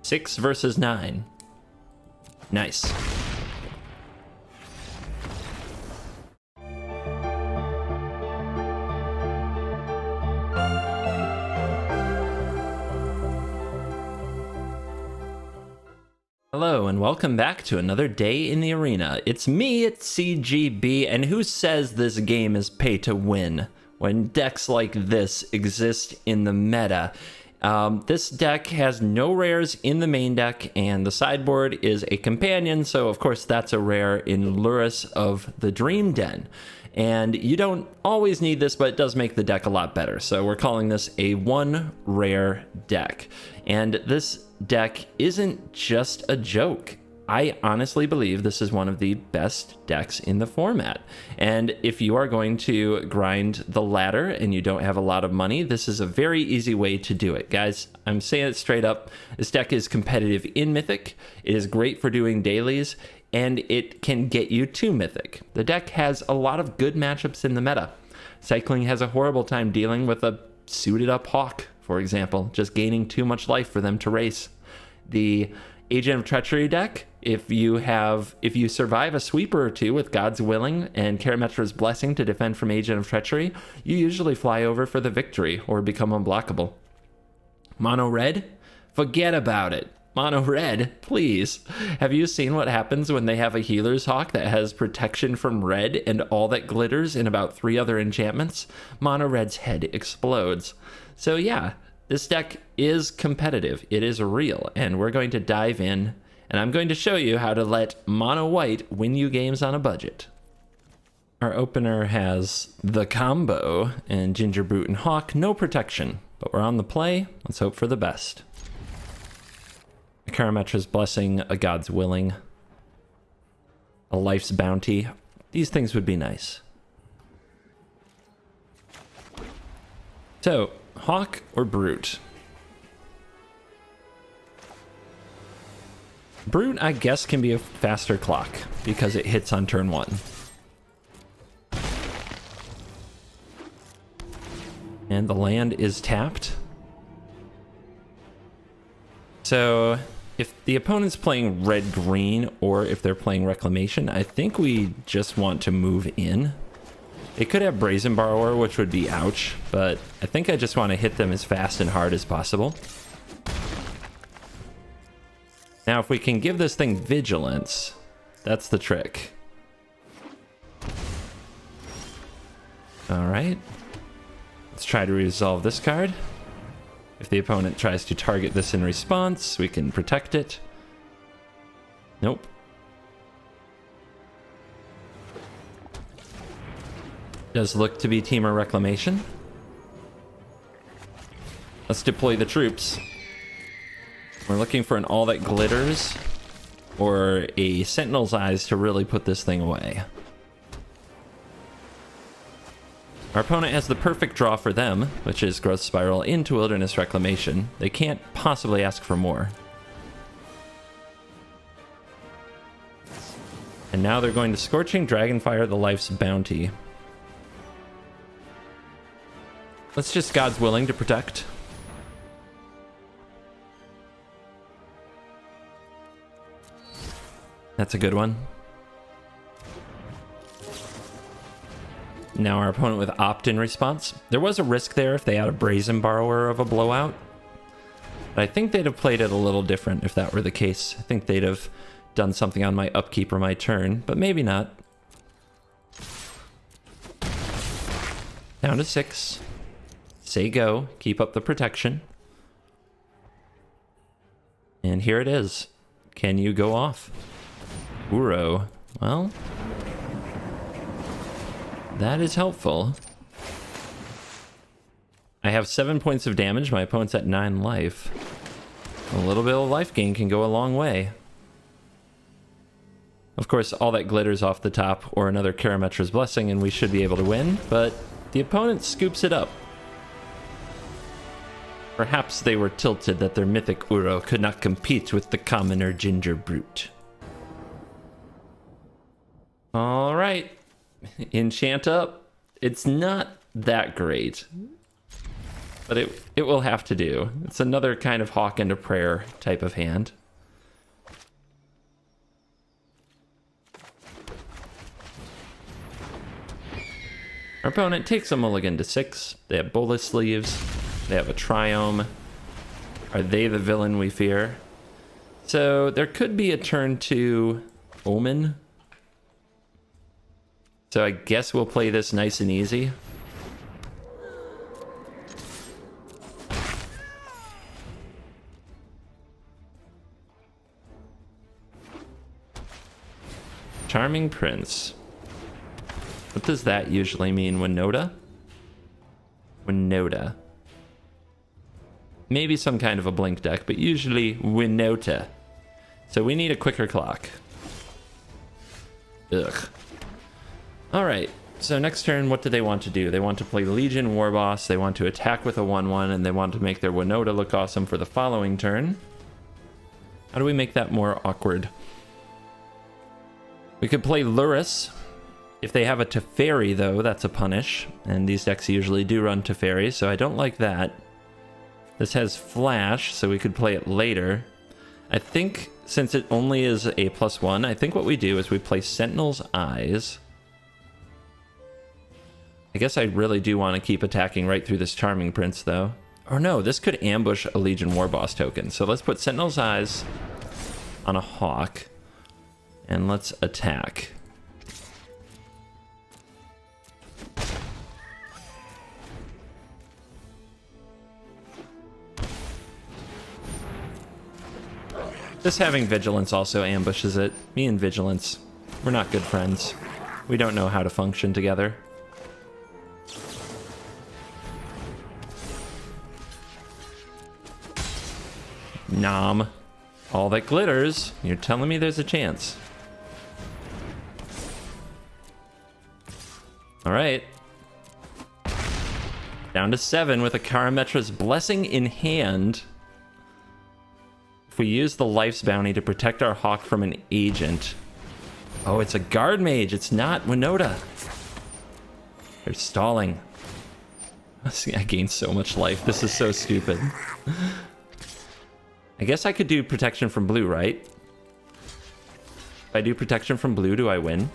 6 versus 9. Nice. Hello and welcome back to another day in the arena. It's me, it's CGB, and who says this game is pay to win when decks like this exist in the meta? This deck has no rares in the main deck, and the sideboard is a companion, so of course that's a rare in Lurrus of the Dream Den. And you don't always need this, but it does make the deck a lot better. So we're calling this a 1 rare deck. And this deck isn't just a joke. I honestly believe this is one of the best decks in the format. And if you are going to grind the ladder and you don't have a lot of money, this is a very easy way to do it. Guys, I'm saying it straight up. This deck is competitive in Mythic. It is great for doing dailies, and it can get you to Mythic. The deck has a lot of good matchups in the meta. Cycling has a horrible time dealing with a suited up Hawk, for example, just gaining too much life for them to race. The Agent of Treachery deck, if you survive a sweeper or two with God's Willing and Karametra's Blessing to defend from Agent of Treachery, you usually fly over for the victory or become unblockable. Mono red? Forget about it. Mono red, please. Have you seen what happens when they have a Healer's Hawk that has protection from red and all that glitters in about 3 other enchantments? Mono red's head explodes. So yeah, this deck is competitive. It is real, and we're going to dive in, and I'm going to show you how to let mono white win you games on a budget. Our opener has the combo, and Ginger Brute and Hawk, no protection, but we're on the play. Let's hope for the best. A Karametra's Blessing, a God's Willing, a Life's Bounty. These things would be nice. So, Hawk or Brute? Brute, I guess, can be a faster clock because it hits on turn 1. And the land is tapped. So if the opponent's playing red-green or if they're playing Reclamation, I think we just want to move in. It could have Brazen Borrower, which would be ouch, but I think I just want to hit them as fast and hard as possible. Now, if we can give this thing Vigilance, that's the trick. All right. Let's try to resolve this card. If the opponent tries to target this in response, we can protect it. Nope. Does look to be Temur Reclamation. Let's deploy the troops. We're looking for an All That Glitters or a Sentinel's Eyes to really put this thing away. Our opponent has the perfect draw for them, which is Growth Spiral into Wilderness Reclamation. They can't possibly ask for more. And now they're going to Scorching Dragonfire the Life's Bounty. Let's just God's Willing to protect. That's a good one. Now our opponent with Opt-in response. There was a risk there if they had a Brazen Borrower of a blowout. But I think they'd have played it a little different if that were the case. I think they'd have done something on my upkeep or my turn, but maybe not. Down to 6. Say go. Keep up the protection. And here it is. Can you go off? Uro. Well, that is helpful. I have 7 points of damage. My opponent's at 9 life. A little bit of life gain can go a long way. Of course, All That Glitters off the top or another Karametra's Blessing and we should be able to win, but the opponent scoops it up. Perhaps they were tilted that their mythic Uro could not compete with the commoner Ginger Brute. All right. Enchant up. It's not that great. But it will have to do. It's another kind of Hawk and a Prayer type of hand. Our opponent takes a mulligan to 6. They have Bolus Sleeves. They have a Triome. Are they the villain we fear? So there could be a turn to Omen. So I guess we'll play this nice and easy. Charming Prince. What does that usually mean? Winota? Winota. Maybe some kind of a blink deck, but usually Winota. So we need a quicker clock. Ugh. Alright, so next turn, what do they want to do? They want to play Legion Warboss, they want to attack with a 1/1, and they want to make their Winota look awesome for the following turn. How do we make that more awkward? We could play Lurrus. If they have a Teferi, though, that's a punish. And these decks usually do run Teferi, so I don't like that. This has Flash, so we could play it later. I think, since it only is a +1, I think what we do is we play Sentinel's Eyes. I guess I really do want to keep attacking right through this Charming Prince, though. Or no, this could ambush a Legion Warboss token. So let's put Sentinel's Eyes on a Hawk. And let's attack. This having Vigilance also ambushes it. Me and Vigilance, we're not good friends. We don't know how to function together. Nom. All that glitters. You're telling me there's a chance. Alright. Down to 7 with a Karametra's Blessing in hand. If we use the Life's Bounty to protect our Hawk from an agent. Oh, it's a Guard Mage. It's not Winota. They're stalling. I gained so much life. This is so stupid. I guess I could do Protection from Blue, right? If I do Protection from Blue, do I win?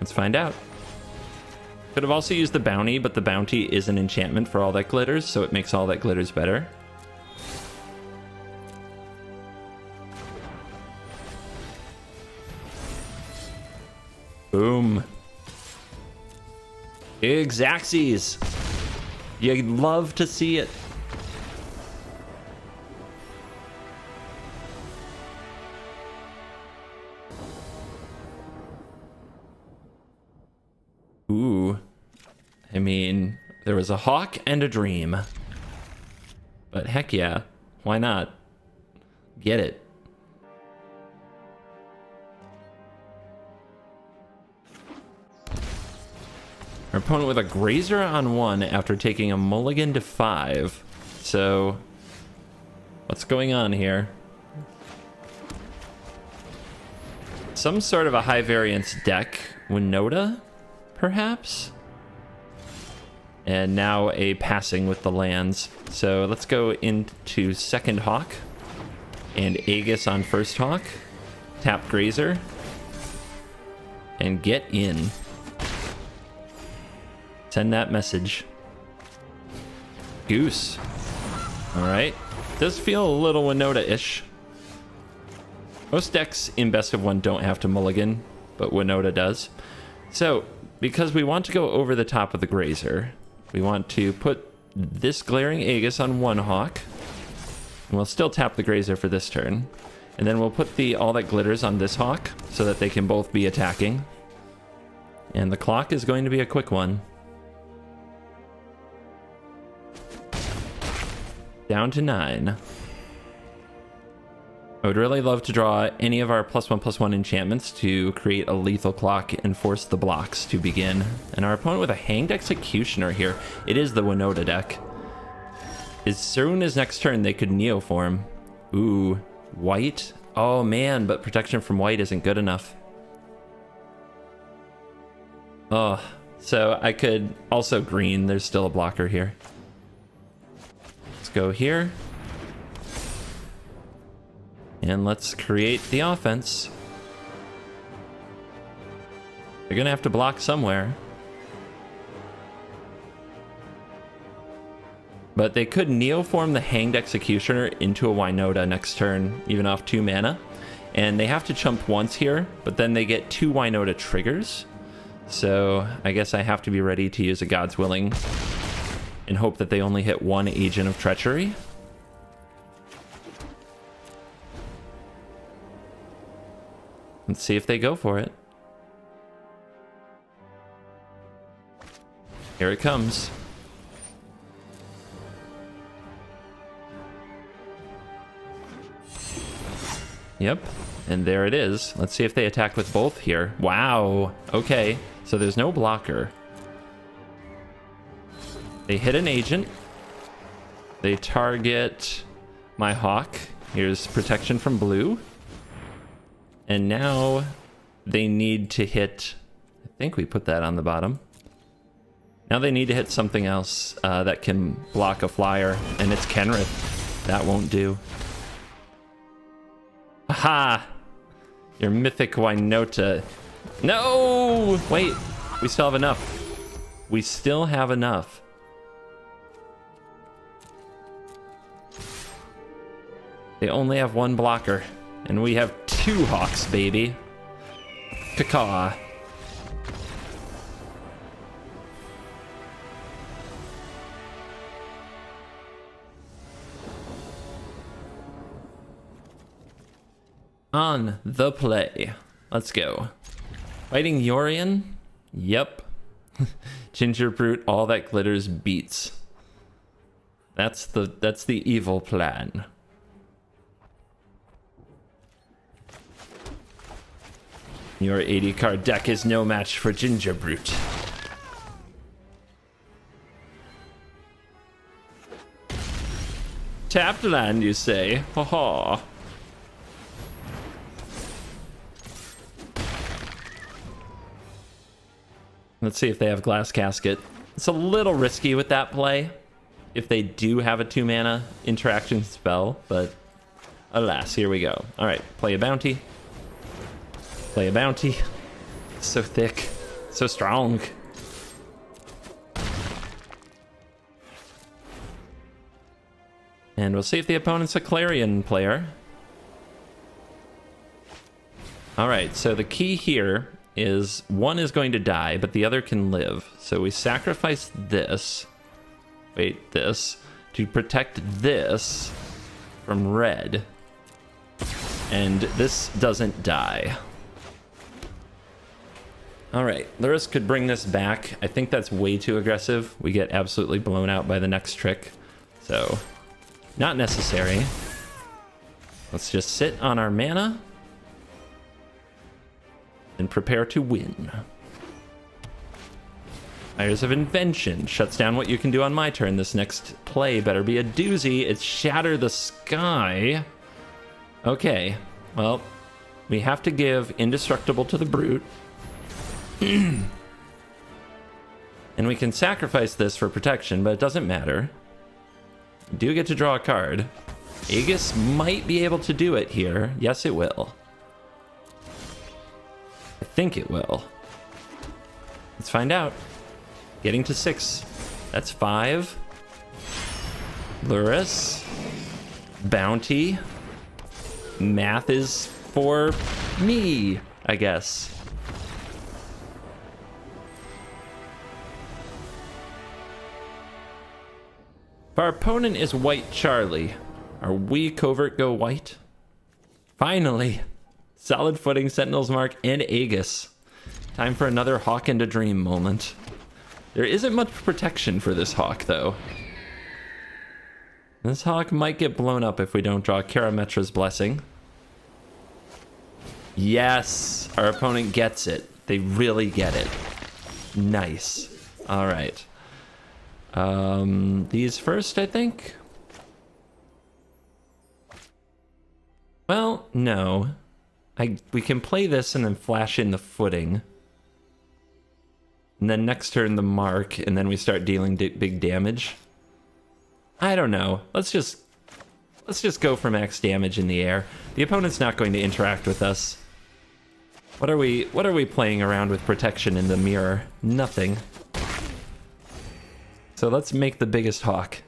Let's find out. Could have also used the Bounty, but the Bounty is an enchantment for All That Glitters, so it makes All That Glitters better. Boom. Big Xaxes. You'd love to see it. Ooh. I mean, there was a Hawk and a Dream. But heck yeah, why not? Get it. Our opponent with a Grazer on 1 after taking a mulligan to 5. So, what's going on here? Some sort of a high variance deck. Winota, perhaps? And now a passing with the lands. So let's go into second Hawk. And Aegis on first Hawk. Tap Grazer. And get in. Send that message. Goose. Alright. Does feel a little Winota-ish. Most decks in Best of 1 don't have to mulligan, but Winota does. So, because we want to go over the top of the Grazer, we want to put this Glaring Aegis on one Hawk. And we'll still tap the Grazer for this turn. And then we'll put the All That Glitters on this Hawk, so that they can both be attacking. And the clock is going to be a quick one. Down to 9. I would really love to draw any of our +1/+1 enchantments to create a lethal clock and force the blocks to begin. And our opponent with a Hanged Executioner here. It is the Winota deck. As soon as next turn they could Neoform. Ooh, white? Oh man, but protection from white isn't good enough. Ugh, So I could also green. There's still a blocker here. Let's go here. And let's create the offense. They're going to have to block somewhere. But they could neoform the Hanged Executioner into a Wynota next turn, even off 2 mana. And they have to chump once here, but then they get 2 Wynota triggers. So I guess I have to be ready to use a God's Willing and hope that they only hit 1 Agent of Treachery. Let's see if they go for it. Here it comes. Yep, and there it is. Let's see if they attack with both here. Wow, okay, so there's no blocker. They hit an agent. They target my hawk. Here's protection from blue. And now they need to hit, I think we put that on the bottom. Now they need to hit something else that can block a flyer, and it's Kenrith. That won't do. Aha! Your mythic Wynota. No! Wait, we still have enough. We still have enough. They only have 1 blocker, and we have 2 hawks, baby. Caca. On the play. Let's go. Fighting Yorion? Yep. Ginger Brute, all that glitters beats. That's the evil plan. Your 80 card deck is no match for Ginger Brute. Tapped land, you say? Ha ha. Let's see if they have Glass Casket. It's a little risky with that play if they do have a 2 mana interaction spell, but alas, here we go. All right, play a bounty. Play a bounty. So thick, so strong. And we'll see if the opponent's a Clarion player. All right, so the key here is one is going to die, but the other can live. So we sacrifice this, this, to protect this from red. And this doesn't die. All right, Lurrus could bring this back. I think that's way too aggressive. We get absolutely blown out by the next trick. So, not necessary. Let's just sit on our mana and prepare to win. Fires of Invention shuts down what you can do on my turn. This next play better be a doozy. It's Shatter the Sky. Okay, well, we have to give Indestructible to the Brute. And we can sacrifice this for protection, but it doesn't matter. We do get to draw a card. Aegis might be able to do it here. Yes, it will. I think it will. Let's find out. Getting to 6. That's 5. Lurrus. Bounty. Math is for me, I guess. If our opponent is White Charlie, are we Covert Go White? Finally! Solid footing, Sentinel's Mark, and Aegis. Time for another Hawk and a Dream moment. There isn't much protection for this Hawk, though. This Hawk might get blown up if we don't draw Karametra's Blessing. Yes! Our opponent gets it. They really get it. Nice. Alright. These first, I think? Well, no. We can play this and then flash in the footing. And then next turn the mark, and then we start dealing big damage. I don't know. Let's just go for max damage in the air. The opponent's not going to interact with us. What are we playing around with protection in the mirror? Nothing. So let's make the biggest hawk.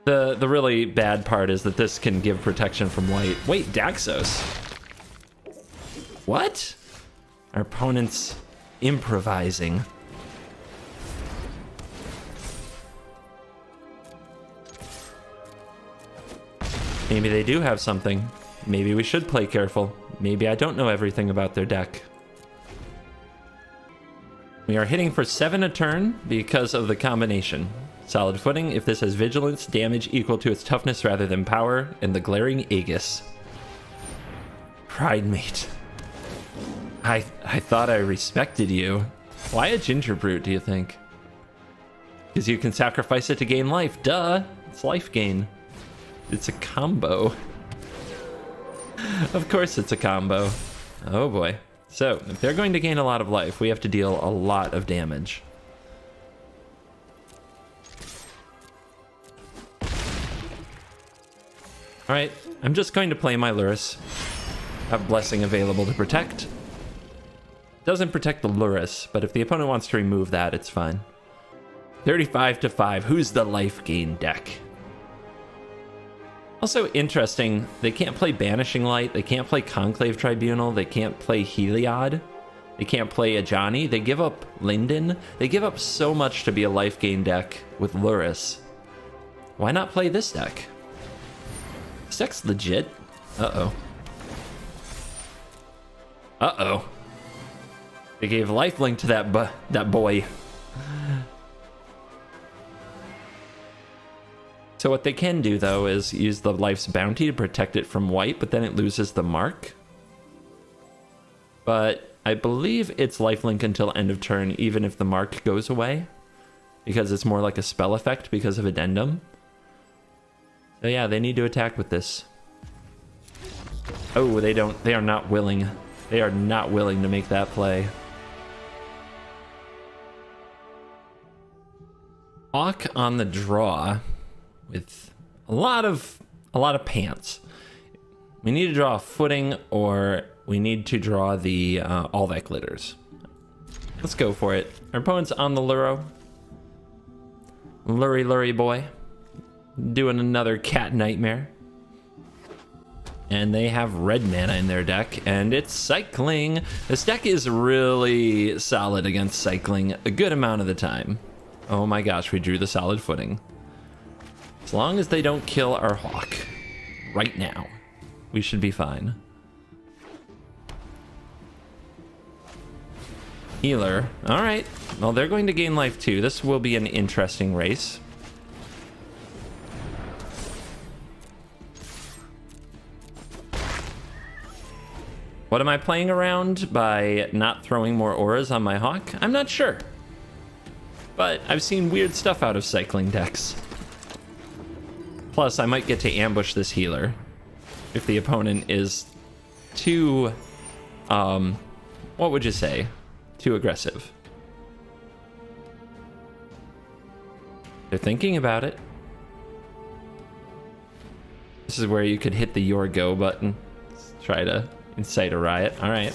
The really bad part is that this can give protection from white. Wait, Daxos. What? Our opponent's improvising. Maybe they do have something. Maybe we should play careful. Maybe I don't know everything about their deck. We are hitting for 7 a turn because of the combination. Solid footing if this has vigilance, damage equal to its toughness rather than power, and the glaring Aegis. Pride mate. I thought I respected you. Why a ginger brute, do you think? Because you can sacrifice it to gain life. Duh. It's life gain. It's a combo. Of course it's a combo. Oh boy. So, if they're going to gain a lot of life, we have to deal a lot of damage. Alright, I'm just going to play my Lurrus. Have Blessing available to protect. Doesn't protect the Lurrus, but if the opponent wants to remove that, it's fine. 35 to 5. Who's the life gain deck? Also interesting, they can't play Banishing Light, they can't play Conclave Tribunal, they can't play Heliod, they can't play Ajani, they give up Linden, they give up so much to be a life gain deck with Lurrus. Why not play this deck? This deck's legit. Uh-oh. Uh-oh. They gave lifelink to that boy. So what they can do, though, is use the Life's Bounty to protect it from white, but then it loses the mark. But I believe it's lifelink until end of turn, even if the mark goes away, because it's more like a spell effect because of Addendum. So yeah, they need to attack with this. Oh, they are not willing. They are not willing to make that play. Hawk on the draw. With a lot of pants. We need to draw a footing, or we need to draw the all that glitters. Let's go for it. Our opponent's on the Luro. Lurry boy. Doing another cat nightmare. And they have red mana in their deck, and it's cycling. This deck is really solid against cycling a good amount of the time. Oh my gosh, we drew the solid footing. As long as they don't kill our hawk right now, we should be fine. Healer. All right. Well, they're going to gain life too. This will be an interesting race. What am I playing around by not throwing more auras on my hawk? I'm not sure. But I've seen weird stuff out of cycling decks. Plus, I might get to ambush this healer if the opponent is too, what would you say? Too aggressive. They're thinking about it. This is where you could hit the Your Go button. Let's try to incite a riot. All right.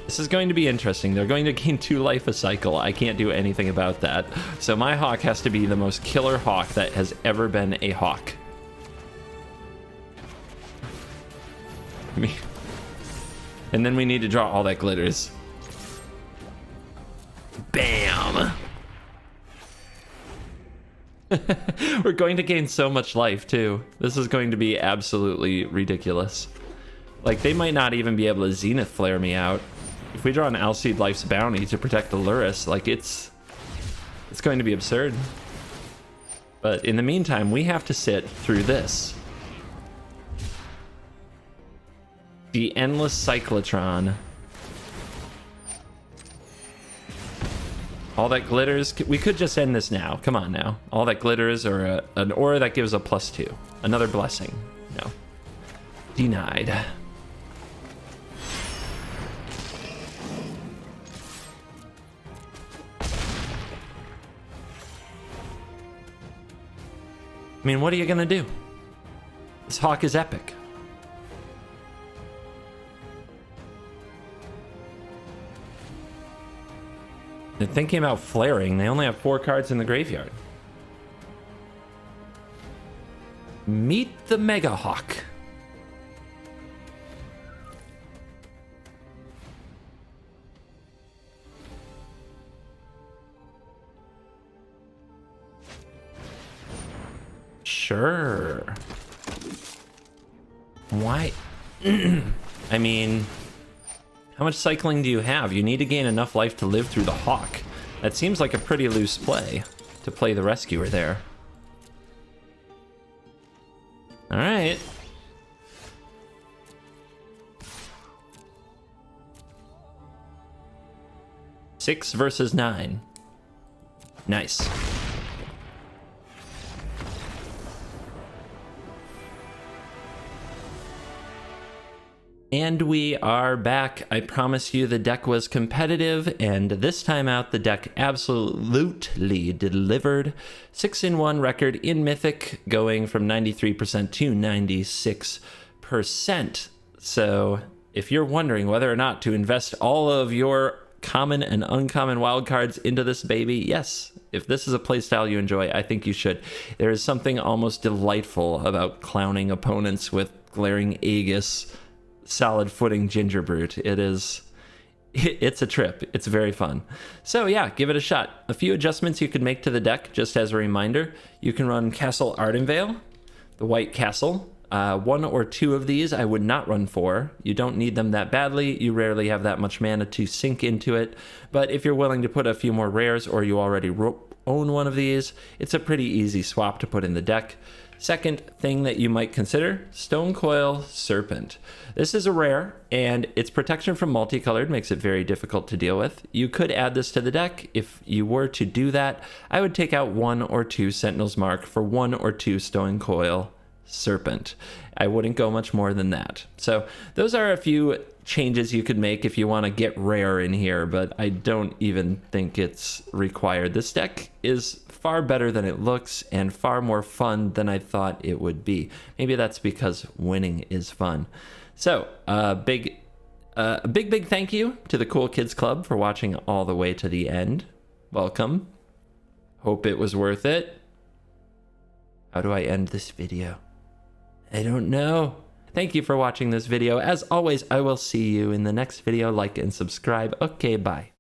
This is going to be interesting. They're going to gain 2 life a cycle. I can't do anything about that. So my hawk has to be the most killer hawk that has ever been a hawk. And then we need to draw all that glitters. Bam! We're going to gain so much life too. This is going to be absolutely ridiculous. Like, they might not even be able to Zenith Flare me out. If we draw an Alseid Life's Bounty to protect the Lurrus, like, it's going to be absurd. But in the meantime, we have to sit through this. The Endless Cyclotron. All that glitters. We could just end this now. Come on now. All that glitters, or an aura that gives a +2. Another blessing. No. Denied. I mean, what are you gonna do? This Hawk is epic. They're thinking about flaring. They only have 4 cards in the graveyard. Meet the Mega Hawk. Sure. Why? I mean, how much cycling do you have? You need to gain enough life to live through the Hawk. That seems like a pretty loose play to play the Rescuer there. All right. Six versus 9. Nice. And we are back. I promise you the deck was competitive, and this time out the deck absolutely delivered. 6-1 record in Mythic, going from 93% to 96%. So if you're wondering whether or not to invest all of your common and uncommon wildcards into this baby, yes. If this is a playstyle you enjoy, I think you should. There is something almost delightful about clowning opponents with Glaring Aegis, Solid Footing Gingerbrute. It's a trip. It's very fun. So yeah, give it a shot. A few adjustments you could make to the deck, just as a reminder. You can run Castle Ardenvale, the White Castle. 1 or 2 of these I would not run 4. You don't need them that badly. You rarely have that much mana to sink into it. But if you're willing to put a few more rares, or you already own one of these, it's a pretty easy swap to put in the deck. Second thing that you might consider, Stonecoil Serpent. This is a rare, and its protection from multicolored makes it very difficult to deal with. You could add this to the deck. If you were to do that, I would take out 1 or 2 Sentinel's Mark for 1 or 2 Stonecoil Serpent. I wouldn't go much more than that. So those are a few changes you could make if you want to get rare in here, but I don't even think it's required. This deck is far better than it looks and far more fun than I thought it would be. Maybe that's because winning is fun. So big thank you to the Cool Kids Club for watching all the way to the end. Welcome. Hope it was worth it. How do I end this video? I don't know. Thank you for watching this video. As always, I will see you in the next video. Like and subscribe. Okay, bye.